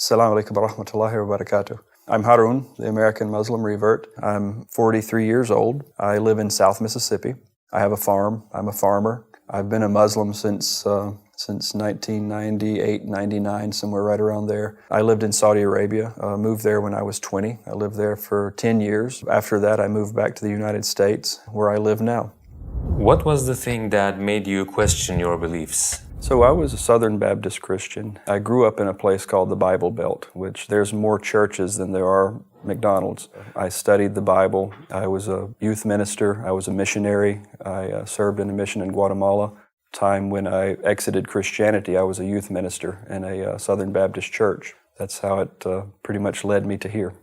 Assalamu alaikum wa rahmatullahi wa barakatuh. I'm Harun, the American Muslim Revert. I'm 43 years old. I live in South Mississippi. I have a farm. I'm a farmer. I've been a Muslim since 1998, 99, somewhere right around there. I lived in Saudi Arabia, moved there when I was 20. I lived there for 10 years. After that, I moved back to the United States, where I live now. What was the thing that made you question your beliefs? So I was a Southern Baptist Christian. I grew up in a place called the Bible Belt, which there's more churches than there are McDonald's. I studied the Bible. I was a youth minister. I was a missionary. I served in a mission in Guatemala. Time when I exited Christianity, I was a youth minister in a Southern Baptist church. That's how it pretty much led me to here.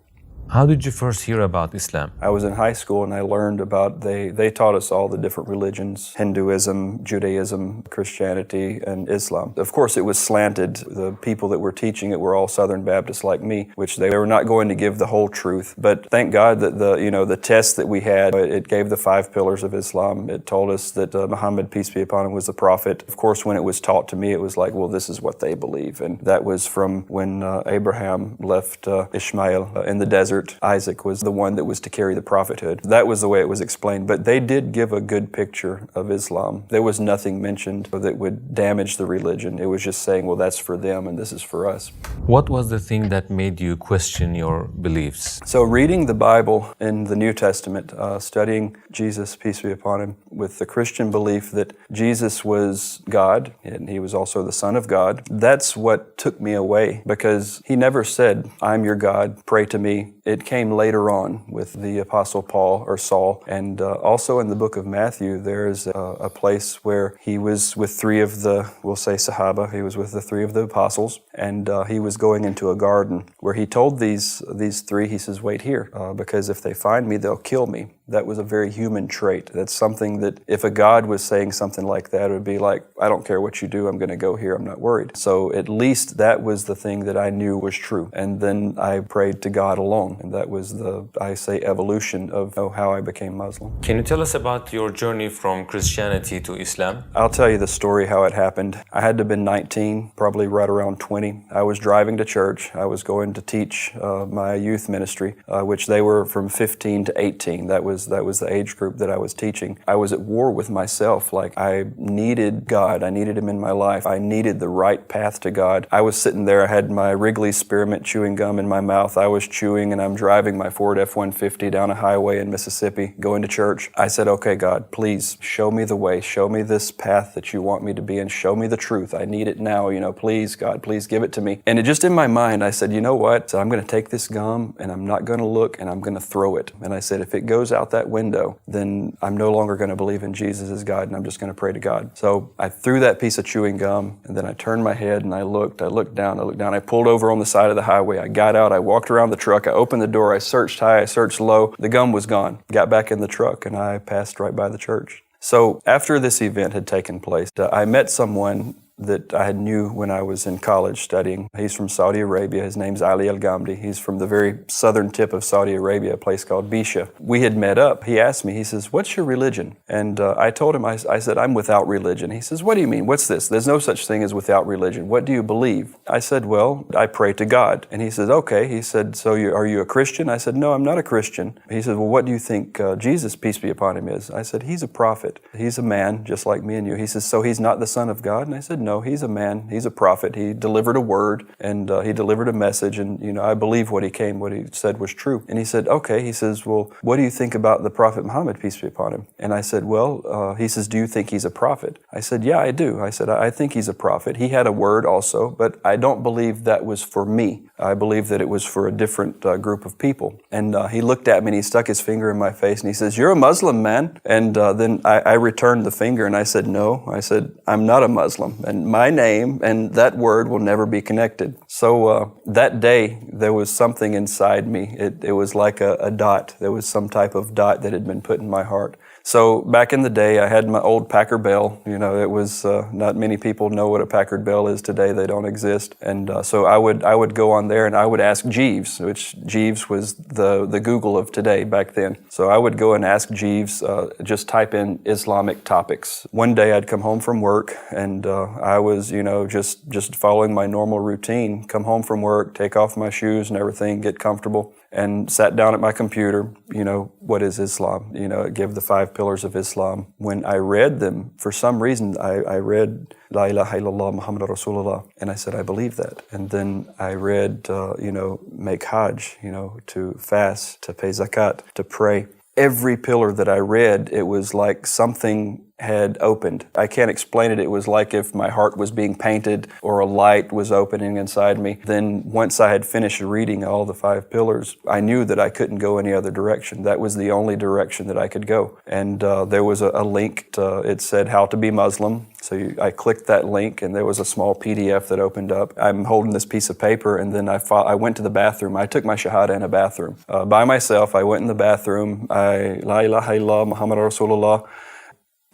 How did you first hear about Islam? I was in high school and I learned about, they taught us all the different religions, Hinduism, Judaism, Christianity, and Islam. Of course, it was slanted. The people that were teaching it were all Southern Baptists like me, which they were not going to give the whole truth. But thank God that the test that we had, it gave the 5 pillars of Islam. It told us that Muhammad, peace be upon him, was the prophet. Of course, when it was taught to me, it was like, well, this is what they believe. And that was from when Abraham left Ishmael in the desert. Isaac was the one that was to carry the prophethood. That was the way it was explained. But they did give a good picture of Islam. There was nothing mentioned that would damage the religion. It was just saying, well, that's for them and this is for us. What was the thing that made you question your beliefs? So reading the Bible in the New Testament, studying Jesus, peace be upon him, with the Christian belief that Jesus was God and he was also the Son of God, that's what took me away, because he never said, I'm your God, pray to me. It came later on with the Apostle Paul or Saul. And also in the book of Matthew, there is a place where he was with 3 of the, we'll say Sahaba, he was with the 3 of the apostles, and he was going into a garden where he told these 3, he says, wait here, because if they find me, they'll kill me. That was a very human trait. That's something that if a God was saying something like that, it would be like, I don't care what you do, I'm going to go here, I'm not worried. So at least that was the thing that I knew was true. And then I prayed to God alone. And that was the, I say, evolution of how I became Muslim. Can you tell us about your journey from Christianity to Islam? I'll tell you the story how it happened. I had to have been 19, probably right around 20. I was driving to church. I was going to teach my youth ministry, which they were from 15 to 18. That was the age group that I was teaching. I was at war with myself. Like, I needed God. I needed him in my life. I needed the right path to God. I was sitting there. I had my Wrigley's spearmint chewing gum in my mouth. I was chewing, and I'm driving my Ford F-150 down a highway in Mississippi, going to church. I said, okay, God, please show me the way. Show me this path that you want me to be in. Show me the truth. I need it now. Please, God, please give it to me. And it just in my mind, I said, you know what? So I'm going to take this gum, and I'm not going to look, and I'm going to throw it. And I said, if it goes out that window, then I'm no longer going to believe in Jesus as God, and I'm just going to pray to God. So I threw that piece of chewing gum, and then I turned my head, and I looked down. I pulled over on the side of the highway. I got out. I walked around the truck. I opened the door. I searched high. I searched low. The gum was gone. Got back in the truck, and I passed right by the church. So after this event had taken place, I met someone that I knew when I was in college studying. He's from Saudi Arabia. His name's Ali Al-Ghamdi. He's from the very southern tip of Saudi Arabia, a place called Bisha. We had met up. He asked me, he says, what's your religion? And I told him, I said, I'm without religion. He says, what do you mean? What's this? There's no such thing as without religion. What do you believe? I said, well, I pray to God. And he says, okay. He said, so are you a Christian? I said, no, I'm not a Christian. He said, well, what do you think Jesus, peace be upon him, is? I said, he's a prophet. He's a man just like me and you. He says, so he's not the Son of God? And I said, no, he's a man. He's a prophet. He delivered a word and he delivered a message. And, I believe what he said was true. And he said, okay. He says, well, what do you think about the Prophet Muhammad, peace be upon him? And I said, well, he says, do you think he's a prophet? I said, yeah, I do. I said, I think he's a prophet. He had a word also, but I don't believe that was for me. I believe that it was for a different group of people. And he looked at me and he stuck his finger in my face and he says, you're a Muslim, man. And then I returned the finger and I said, no. I said, I'm not a Muslim. And my name and that word will never be connected. So that day, there was something inside me. It was like a dot. There was some type of dot that had been put in my heart. So back in the day, I had my old Packard Bell. You know, it was not many people know what a Packard Bell is today. They don't exist. And so I would go on there and I would ask Jeeves, which Jeeves was the Google of today back then. So I would go and ask Jeeves, just type in Islamic topics. One day I'd come home from work and I was, you know, just following my normal routine. Come home from work, take off my shoes and everything, get comfortable, and sat down at my computer. You know, what is Islam? You know, give the 5 pillars of Islam. When I read them, for some reason, I read La ilaha illallah Muhammad Rasulullah, and I said, I believe that. And then I read, you know, make hajj, you know, to fast, to pay zakat, to pray. Every pillar that I read, it was like something had opened. I can't explain it. It was like if my heart was being painted or a light was opening inside me. Then once I had finished reading all the 5 pillars, I knew that I couldn't go any other direction. That was the only direction that I could go. And there was a link. It said how to be Muslim. So I clicked that link and there was a small PDF that opened up. I'm holding this piece of paper and then I went to the bathroom. I took my Shahada in a bathroom. By myself, I went in the bathroom. La ilaha illallah Muhammad Rasulullah.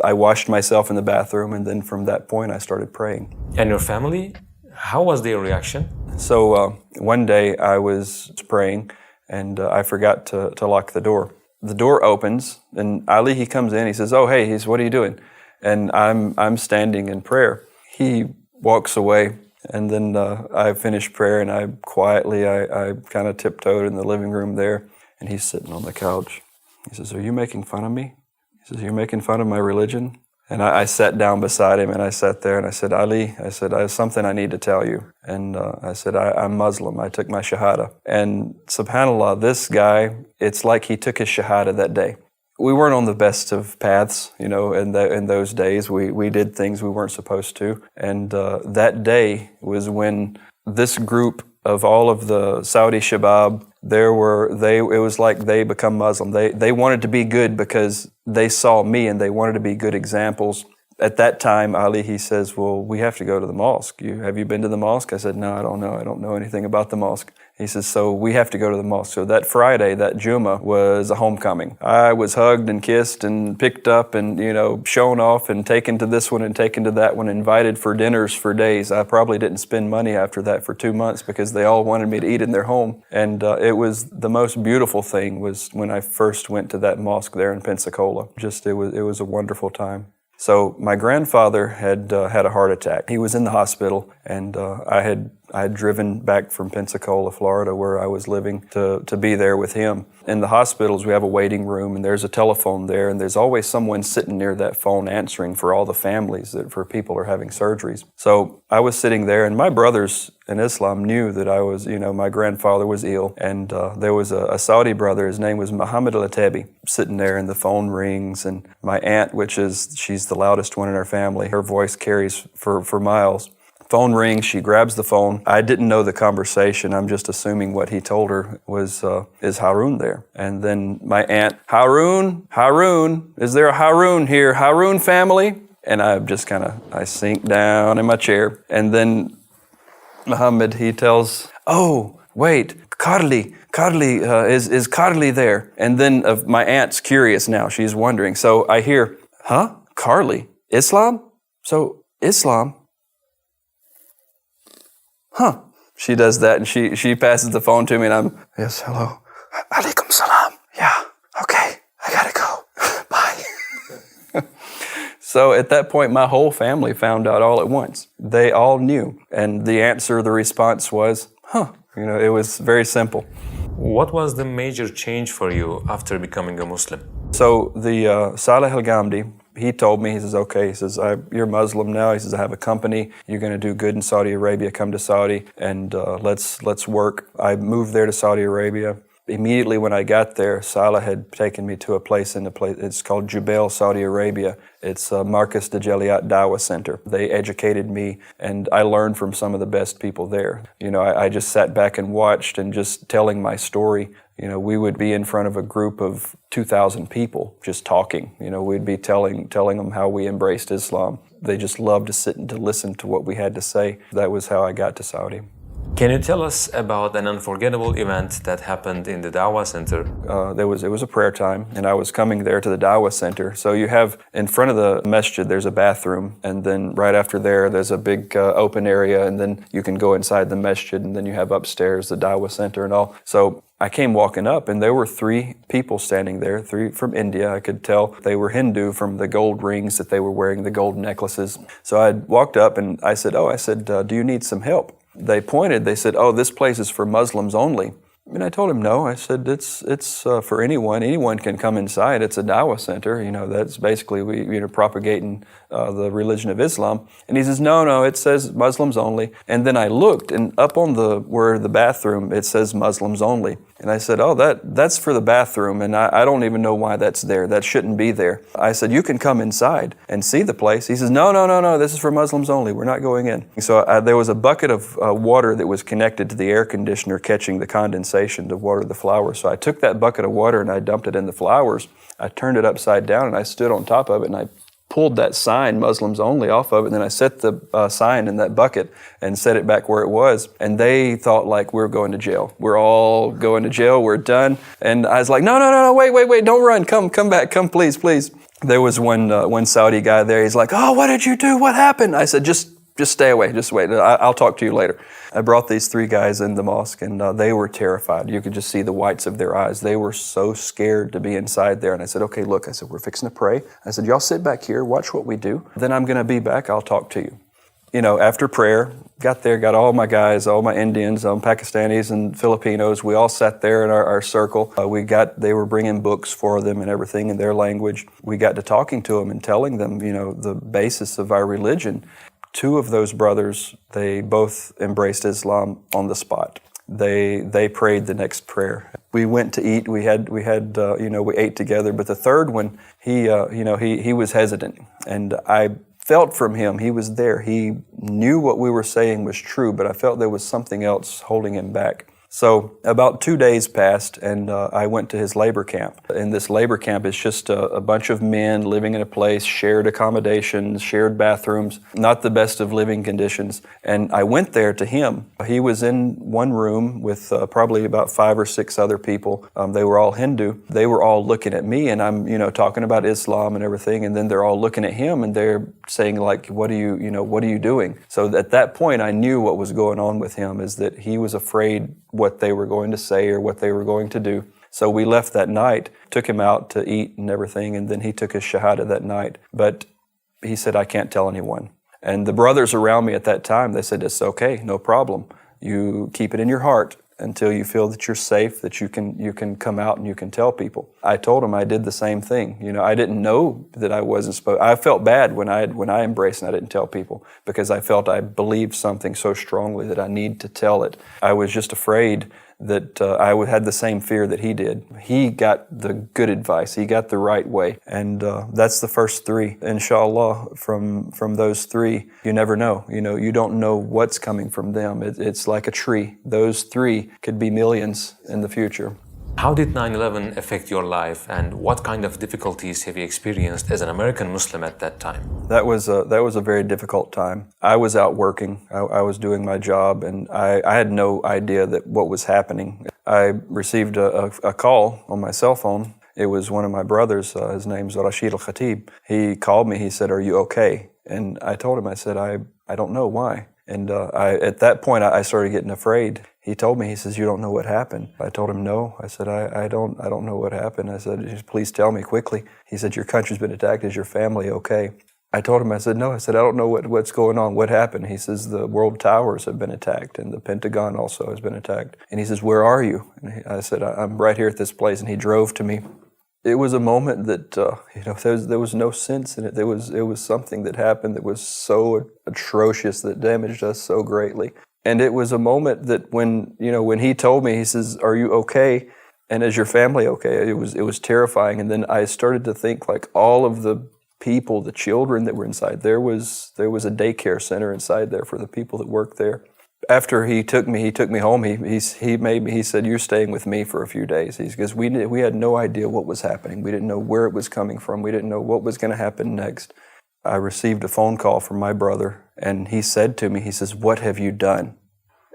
I washed myself in the bathroom, and then from that point, I started praying. And your family, how was their reaction? So one day I was praying, and I forgot to lock the door. The door opens, and Ali, he comes in. He says, "Oh, hey," what are you doing? And I'm standing in prayer. He walks away, and then I finished prayer, and I kind of tiptoed in the living room there, and he's sitting on the couch. He says, "Are you making fun of me?" He says, "You're making fun of my religion?" And I sat down beside him and I sat there and I said, "Ali," I said, "I have something I need to tell you." And I said, I'm Muslim. I took my Shahada. And subhanAllah, this guy, it's like he took his Shahada that day. We weren't on the best of paths, you know, in those days. We did things we weren't supposed to. And that day was when this group of all of the Saudi Shabab, it was like they become Muslim. They wanted to be good because they saw me and they wanted to be good examples. At that time, Ali, he says, "Well, we have to go to the mosque. Have you been to the mosque?" I said, "No, I don't know. I don't know anything about the mosque." He says, "So we have to go to the mosque." So that Friday, that Jummah, was a homecoming. I was hugged and kissed and picked up and, you know, shown off and taken to this one and taken to that one, invited for dinners for days. I probably didn't spend money after that for 2 months because they all wanted me to eat in their home. And it was the most beautiful thing was when I first went to that mosque there in Pensacola. It was a wonderful time. So my grandfather had a heart attack. He was in the hospital, and I had driven back from Pensacola, Florida, where I was living, to be there with him. In the hospitals, we have a waiting room, and there's a telephone there, and there's always someone sitting near that phone answering for all the families, for people who are having surgeries. So I was sitting there, and my brothers in Islam knew that I was, you know, my grandfather was ill, and there was a Saudi brother, his name was Muhammad al-Atabi, sitting there, and the phone rings, and my aunt, she's the loudest one in our family, her voice carries for miles. Phone rings, she grabs the phone. I didn't know the conversation. I'm just assuming what he told her was, "Is Harun there?" And then my aunt, Harun, is there a Harun here? Harun family? And I just I sink down in my chair. And then Muhammad, he tells, "Oh, wait, Carly, is Carly there?" And then my aunt's curious now. She's wondering. So I hear, "Huh? Carly? Islam? So Islam? Huh." She does that and she passes the phone to me and I'm, "Yes, hello. Alaikum salam. Yeah, okay, I gotta go. Bye." So at that point, my whole family found out all at once. They all knew. And the response was, "Huh." You know, it was very simple. What was the major change for you after becoming a Muslim? So the Saleh al-Ghamdi, he told me, he says, "Okay," he says, "You're Muslim now." He says, "I have a company. You're going to do good in Saudi Arabia. Come to Saudi and let's work." I moved there to Saudi Arabia. Immediately when I got there, Saleh had taken me to a place it's called Jubail, Saudi Arabia. It's Marcus de Jaliat Dawah Center. They educated me and I learned from some of the best people there. You know, I just sat back and watched and just telling my story. You know, we would be in front of a group of 2,000 people just talking. You know, we'd be telling them how we embraced Islam. They just loved to sit and to listen to what we had to say. That was how I got to Saudi. Can you tell us about an unforgettable event that happened in the Dawah Center? It was a prayer time, and I was coming there to the Dawah Center. So you have in front of the masjid, there's a bathroom, and then right after there's a big open area, and then you can go inside the masjid, and then you have upstairs the Dawah Center and all. So I came walking up, and there were 3 people standing there, 3 from India. I could tell they were Hindu from the gold rings that they were wearing, the gold necklaces. So I walked up, and I said, do you need some help? They pointed, they said, oh, this place is for Muslims only. And I told him, no. I said, it's for anyone. Anyone can come inside. It's a Dawah center. That's basically propagating the religion of Islam. And he says, no, it says Muslims only. And then I looked, and up on where the bathroom, it says Muslims only. And I said, oh, that's for the bathroom, and I don't even know why that's there. That shouldn't be there. I said, you can come inside and see the place. He says, no, this is for Muslims only. We're not going in. So there was a bucket of water that was connected to the air conditioner catching the condensation to water the flowers. So I took that bucket of water and I dumped it in the flowers. I turned it upside down and I stood on top of it, and I pulled that sign, Muslims only, off of it, and then I set the sign in that bucket and set it back where it was. And they thought like we're going to jail. We're all going to jail. We're done. And I was like, no, wait, don't run. Come back. Come, please. There was one Saudi guy there. He's like, oh, what did you do? What happened? I said, just stay away. Just wait. I'll talk to you later. I brought these 3 guys in the mosque, and they were terrified. You could just see the whites of their eyes. They were so scared to be inside there. And I said, okay, look, we're fixing to pray. I said, y'all sit back here, watch what we do. Then I'm going to be back. I'll talk to you. After prayer, got all my guys, all my Indians, Pakistanis and Filipinos. We all sat there in our circle. They were bringing books for them and everything in their language. We got to talking to them and telling them, the basis of our religion. 2 of those brothers, they both embraced Islam on the spot. They prayed the next prayer. We went to eat. We ate together. But the third one, he was hesitant, and I felt from him he was there. He knew what we were saying was true, but I felt there was something else holding him back. So about 2 days passed, and I went to his labor camp. And this labor camp is just a bunch of men living in a place, shared accommodations, shared bathrooms, not the best of living conditions. And I went there to him. He was in one room with probably about 5 or 6 other people. They were all Hindu. They were all looking at me, and I'm, talking about Islam and everything. And then they're all looking at him, and they're saying like, what are you doing? So at that point, I knew what was going on with him, is that he was afraid what they were going to say or what they were going to do. So we left that night, took him out to eat and everything, and then he took his shahada that night. But he said, I can't tell anyone. And the brothers around me at that time, they said, it's okay, no problem. You keep it in your heart until you feel that you're safe, that you can come out and you can tell people. I told him I did the same thing. I didn't know that I wasn't supposed. I felt bad when I embraced and I didn't tell people, because I felt I believed something so strongly that I need to tell it. I was just afraid that I had the same fear that he did. He got the good advice. He got the right way. And that's the first 3. Inshallah, from those 3, you never know. You don't know what's coming from them. It's like a tree. Those 3 could be millions in the future. How did 9/11 affect your life, and what kind of difficulties have you experienced as an American Muslim at that time? That was a very difficult time. I was out working. I was doing my job, and I had no idea that what was happening. I received a call on my cell phone. It was one of my brothers. His name's Rashid al-Khatib. He called me. He said, are you okay? And I told him, I said, I don't know why. And at that point, I started getting afraid. He told me, he says, you don't know what happened. I told him, no. I said, I don't know what happened. I said, please tell me quickly. He said, your country's been attacked. Is your family okay? I told him, I said, no. I said, I don't know what's going on. What happened? He says, the world towers have been attacked, and the Pentagon also has been attacked. And he says, where are you? And I said, I'm right here at this place. And he drove to me. It was a moment that, there was no sense in it. It was something that happened that was so atrocious, that damaged us so greatly. And it was a moment that when he told me, he says, are you okay? And is your family okay? It was terrifying. And then I started to think, like, all of the people, the children that were inside, there was a daycare center inside there for the people that worked there. After he took me home. He said, you're staying with me for a few days. Because we had no idea what was happening. We didn't know where it was coming from. We didn't know what was going to happen next. I received a phone call from my brother, and he said to me, he says, what have you done?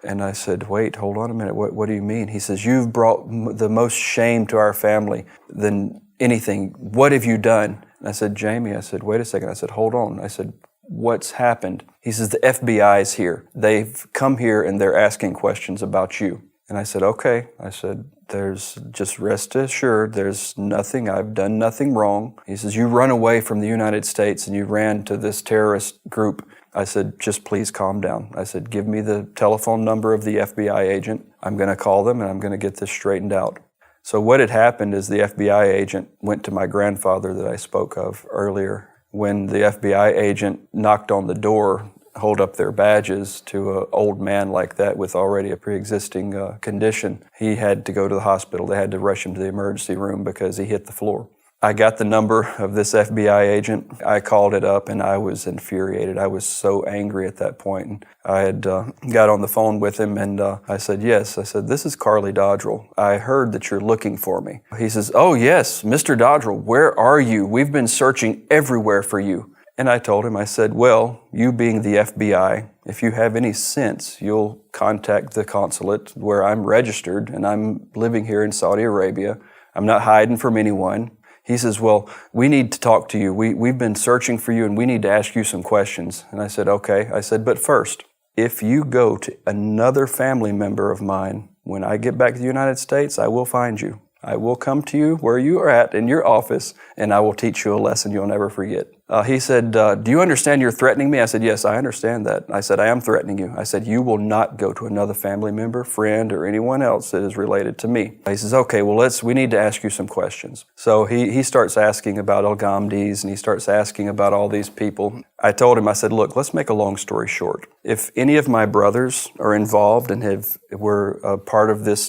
And I said, wait, hold on a minute. What do you mean? He says, you've brought the most shame to our family than anything. What have you done? And I said, Jamie, I said, wait a second. I said, hold on. I said, what's happened? He says, the FBI is here. They've come here and they're asking questions about you. And I said, okay. I said, there's just rest assured, there's nothing, I've done nothing wrong. He says, you run away from the United States and you ran to this terrorist group. I said, just please calm down. I said, give me the telephone number of the FBI agent. I'm going to call them and I'm going to get this straightened out. So what had happened is the FBI agent went to my grandfather that I spoke of earlier. When the FBI agent knocked on the door, hold up their badges to an old man like that with already a pre-existing condition, he had to go to the hospital. They had to rush him to the emergency room because he hit the floor. I got the number of this FBI agent. I called it up and I was infuriated. I was so angry at that point. And I had got on the phone with him and I said, yes. I said, this is Carly Dodrell. I heard that you're looking for me. He says, oh yes, Mr. Dodrell, where are you? We've been searching everywhere for you. And I told him, I said, well, you being the FBI, if you have any sense, you'll contact the consulate where I'm registered and I'm living here in Saudi Arabia. I'm not hiding from anyone. He says, well, we need to talk to you. We've been searching for you and we need to ask you some questions. And I said, okay. I said, but first, if you go to another family member of mine, when I get back to the United States, I will find you. I will come to you where you are at in your office and I will teach you a lesson you'll never forget. He said, do you understand you're threatening me? I said, yes, I understand that. I said, I am threatening you. I said, you will not go to another family member, friend, or anyone else that is related to me. He says, okay, well, we need to ask you some questions. So he starts asking about Al-Ghamdis and he starts asking about all these people. I told him, I said, look, let's make a long story short. If any of my brothers are involved and were a part of this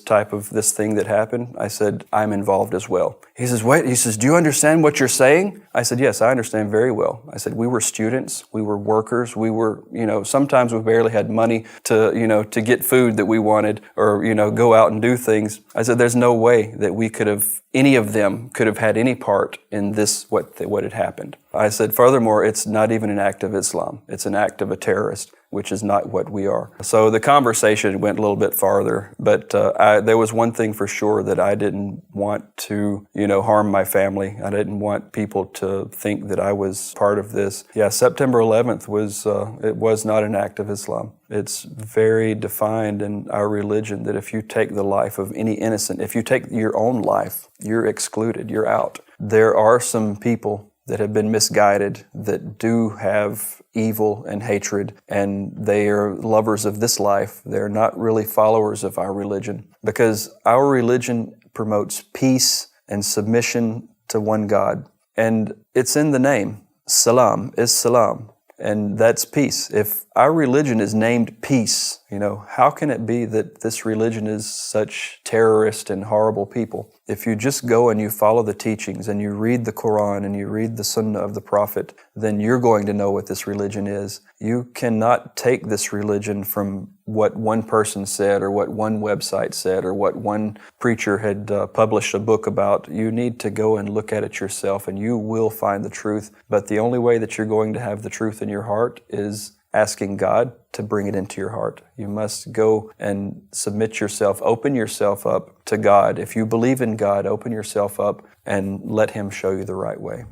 thing that happened, I said, I'm involved as well. He says, wait, he says, do you understand what you're saying? I said, yes, I understand very well. I said, we were students, we were workers, we were, sometimes we barely had money to get food that we wanted or, go out and do things. I said, there's no way that any of them could have had any part in this, what had happened. I said, furthermore, it's not even an act of Islam. It's an act of a terrorist, which is not what we are. So the conversation went a little bit farther, but there was one thing for sure that I didn't want to, harm my family. I didn't want people to think that I was part of this. Yeah, September 11th was not an act of Islam. It's very defined in our religion that if you take the life of any innocent, if you take your own life, you're excluded, you're out. There are some people that have been misguided, that do have evil and hatred, and they are lovers of this life. They're not really followers of our religion, because our religion promotes peace and submission to one God. And it's in the name. Salam is salam, and that's peace. If our religion is named peace, how can it be that this religion is such terrorist and horrible people? If you just go and you follow the teachings and you read the Quran and you read the Sunnah of the Prophet, then you're going to know what this religion is. You cannot take this religion from what one person said or what one website said or what one preacher had published a book about. You need to go and look at it yourself and you will find the truth. But the only way that you're going to have the truth in your heart is asking God to bring it into your heart. You must go and submit yourself, open yourself up to God. If you believe in God, open yourself up and let Him show you the right way.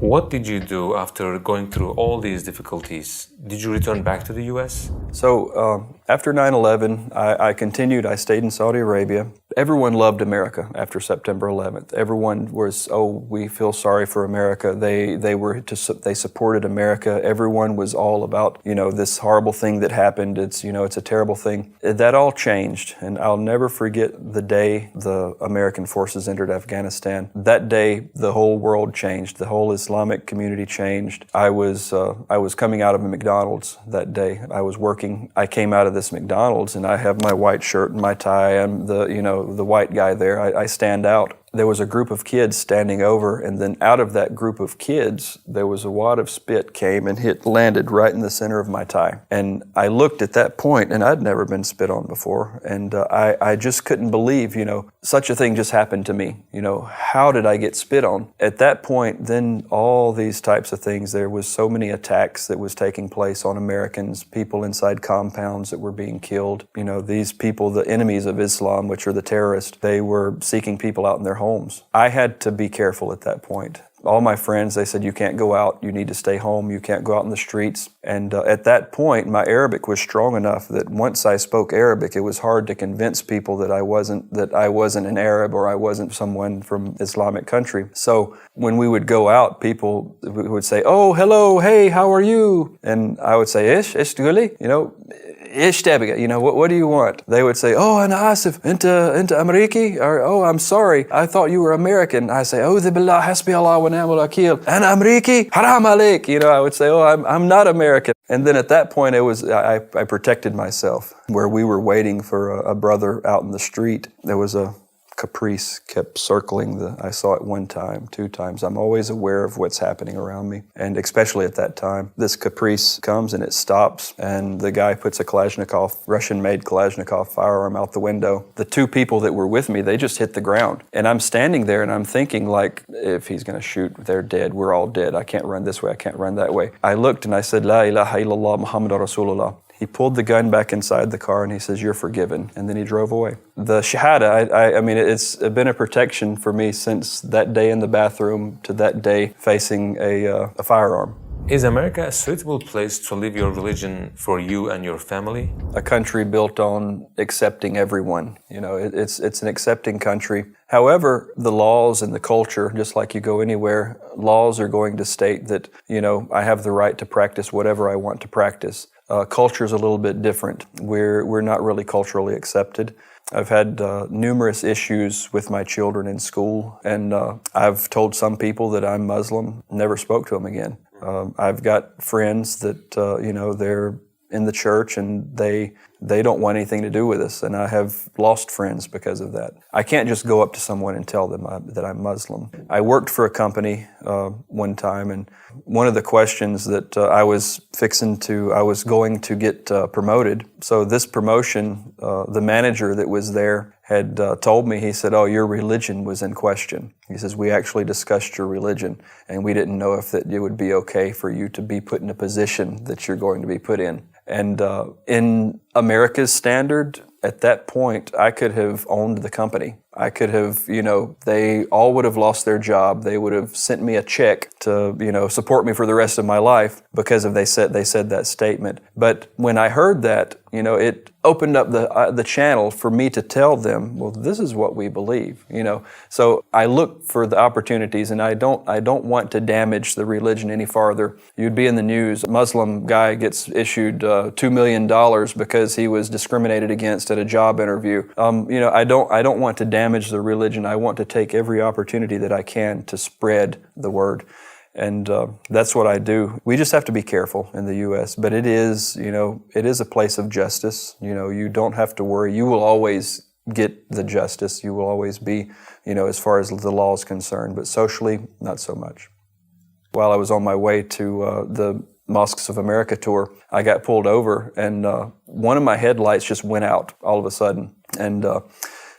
What did you do after going through all these difficulties? Did you return back to the U.S.? So after 9/11, I continued. I stayed in Saudi Arabia. Everyone loved America after September 11th. Everyone was, we feel sorry for America. They supported America. Everyone was all about, this horrible thing that happened. It's a terrible thing. That all changed, and I'll never forget the day the American forces entered Afghanistan. That day, the whole world changed. The whole Islamic community changed. I was coming out of a McDonald's that day. I was working. I came out of this McDonald's, and I have my white shirt and my tie. I'm the white guy there. I stand out. there was a group of kids standing over, and then out of that group of kids, there was a wad of spit came and landed right in the center of my tie. And I looked at that point, and I'd never been spit on before, and I just couldn't believe, such a thing just happened to me. How did I get spit on? At that point, then all these types of things, there was so many attacks that was taking place on Americans, people inside compounds that were being killed. These people, the enemies of Islam, which are the terrorists, they were seeking people out in their homes. I had to be careful at that point. All my friends, they said, you can't go out, you need to stay home, you can't go out in the streets. And at that point, my Arabic was strong enough that once I spoke Arabic, it was hard to convince people that I wasn't an Arab or I wasn't someone from Islamic country. So when we would go out, people would say, oh, hello, hey, how are you? And I would say, ish tuli, ish tabiga, what do you want? They would say, oh, ana asif, inta Ameriki? Or, oh, I'm sorry, I thought you were American. I say, oh, billah, hasbi Allah wa ni'mal wakil. Ana Ameriki? Haram alik. I would say, oh, I'm not American. And then at that point, I protected myself. Where we were waiting for a brother out in the street, there was a Caprice kept circling I saw it one time, 2 times. I'm always aware of what's happening around me. And especially at that time, this Caprice comes and it stops, and the guy puts a Kalashnikov, Russian-made Kalashnikov firearm out the window. The 2 people that were with me, they just hit the ground. And I'm standing there and I'm thinking, like, if he's going to shoot, they're dead. We're all dead. I can't run this way. I can't run that way. I looked and I said, La ilaha illallah Muhammadur Rasulullah. He pulled the gun back inside the car and he says, you're forgiven. And then he drove away. The Shahada, I mean, it's been a protection for me since that day in the bathroom to that day facing a firearm. Is America a suitable place to live your religion for you and your family? A country built on accepting everyone. It's an accepting country. However, the laws and the culture, just like you go anywhere, laws are going to state that, I have the right to practice whatever I want to practice. Culture is a little bit different. We're not really culturally accepted. I've had numerous issues with my children in school, and I've told some people that I'm Muslim, never spoke to them again. I've got friends that, they're in the church and they don't want anything to do with us, and I have lost friends because of that. I can't just go up to someone and tell them that I'm Muslim. I worked for a company one time, and one of the questions that I was going to get promoted. So this promotion, the manager that was there had told me, he said, oh, your religion was in question. He says, we actually discussed your religion, and we didn't know if that it would be okay for you to be put in a position that you're going to be put in. And in America's standard, at that point, I could have owned the company. I could have, they all would have lost their job. They would have sent me a check to, support me for the rest of my life because they said that statement. But when I heard that, it opened up the channel for me to tell them, well, this is what we believe, So I look for the opportunities, and I don't want to damage the religion any farther. You'd be in the news, a Muslim guy gets issued $2 million because he was discriminated against at a job interview. I don't want to damage the religion. I want to take every opportunity that I can to spread the word. And that's what I do. We just have to be careful in the U.S., but it is a place of justice. You don't have to worry. You will always get the justice. You will always be, as far as the law is concerned, but socially, not so much. While I was on my way to the Mosques of America tour, I got pulled over, and one of my headlights just went out all of a sudden. And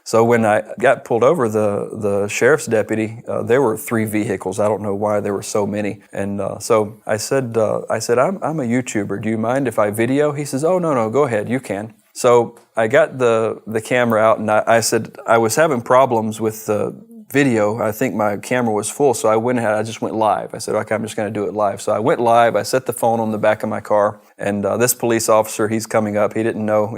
so when I got pulled over, the sheriff's deputy, there were 3 vehicles. I don't know why there were so many. And so I said, I'm a YouTuber. Do you mind if I video? He says, oh, no, go ahead. You can. So I got the camera out, and I said I was having problems with the video. I think my camera was full, so I just went live. I said, okay, I'm just going to do it live. So I went live. I set the phone on the back of my car, and this police officer, he's coming up. He didn't know,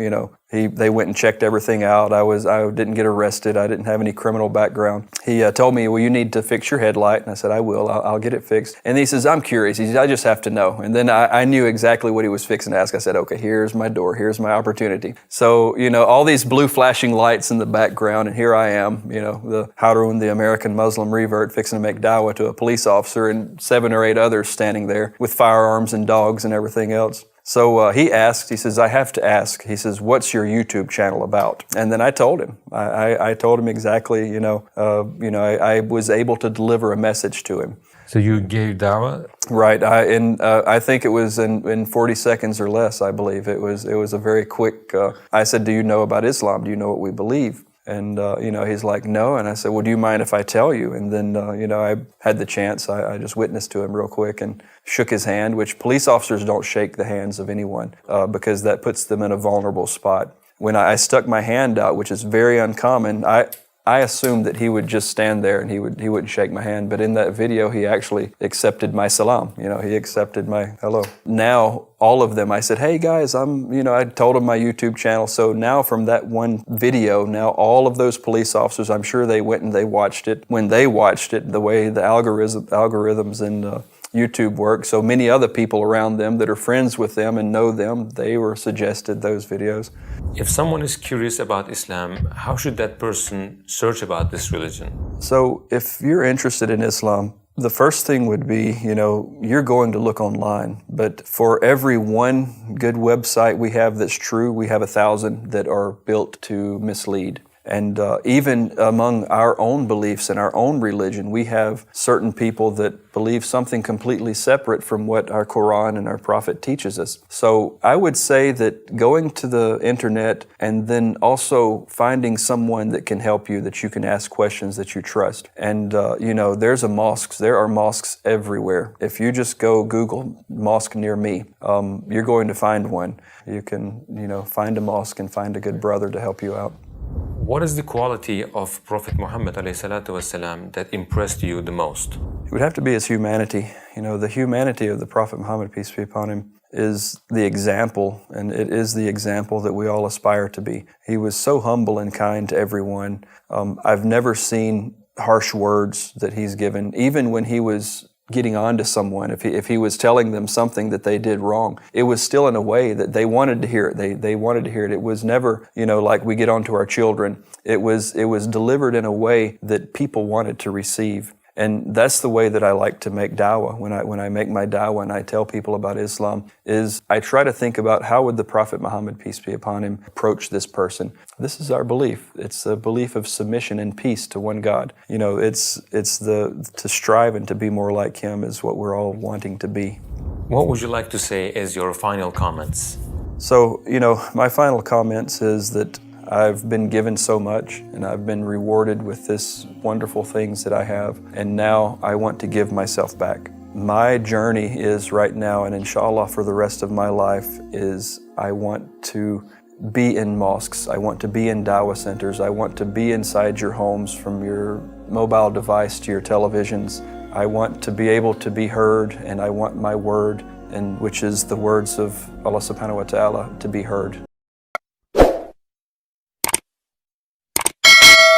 they went and checked everything out. I didn't get arrested. I didn't have any criminal background. He told me, well, you need to fix your headlight. And I said, I will. I'll get it fixed. And he says, I'm curious. He says, I just have to know. And then I knew exactly what he was fixing to ask. I said, okay, here's my door. Here's my opportunity. So, all these blue flashing lights in the background, and here I am, the Harun, the American Muslim Revert, fixing to make dawah to a police officer, and 7 or 8 others standing there with firearms and dogs and everything else. So he asked, he says, I have to ask, he says, what's your YouTube channel about? And then I told him. I told him exactly, I was able to deliver a message to him. So you gave dawah? Right. I think it was in 40 seconds or less, I believe. It was a very quick, I said, do you know about Islam? Do you know what we believe? And, he's like, no. And I said, well, do you mind if I tell you? And then, I had the chance. I just witnessed to him real quick and shook his hand, which police officers don't shake the hands of anyone because that puts them in a vulnerable spot. When I stuck my hand out, which is very uncommon, I assumed that he would just stand there and he wouldn't shake my hand. But in that video, he actually accepted my salam. He accepted my hello. Now, all of them, I said, hey guys, I told them my YouTube channel. So now from that one video, now all of those police officers, I'm sure they went and they watched it. When they watched it, the way the algorithms and YouTube work, so many other people around them that are friends with them and know them, they were suggested those videos. If someone is curious about Islam, how should that person search about this religion? So if you're interested in Islam, the first thing would be, you're going to look online. But for every one good website we have that's true, we have 1,000 that are built to mislead. And even among our own beliefs and our own religion, we have certain people that believe something completely separate from what our Quran and our Prophet teaches us. So I would say that going to the internet and then also finding someone that can help you, that you can ask questions that you trust. And, there are mosques everywhere. If you just go Google mosque near me, you're going to find one. You can, find a mosque and find a good brother to help you out. What is the quality of Prophet Muhammad ﷺ that impressed you the most? It would have to be his humanity. The humanity of the Prophet Muhammad, peace be upon him, is the example, and it is the example that we all aspire to be. He was so humble and kind to everyone. I've never seen harsh words that he's given, even when he was getting on to someone, if he was telling them something that they did wrong, it was still in a way that they wanted to hear it. They wanted to hear it. It was never, like we get on to our children. It was delivered in a way that people wanted to receive. And that's the way that I like to make dawah. When I make my dawah and I tell people about Islam, is I try to think about how would the Prophet Muhammad, peace be upon him, approach this person. This is our belief. It's a belief of submission and peace to one God. To strive and to be more like him is what we're all wanting to be. What would you like to say as your final comments? So, my final comments is that I've been given so much and I've been rewarded with this wonderful things that I have, and now I want to give myself back. My journey is right now, and inshallah for the rest of my life, is I want to be in mosques, I want to be in dawah centers, I want to be inside your homes from your mobile device to your televisions. I want to be able to be heard, and I want my word, and which is the words of Allah subhanahu wa ta'ala, to be heard.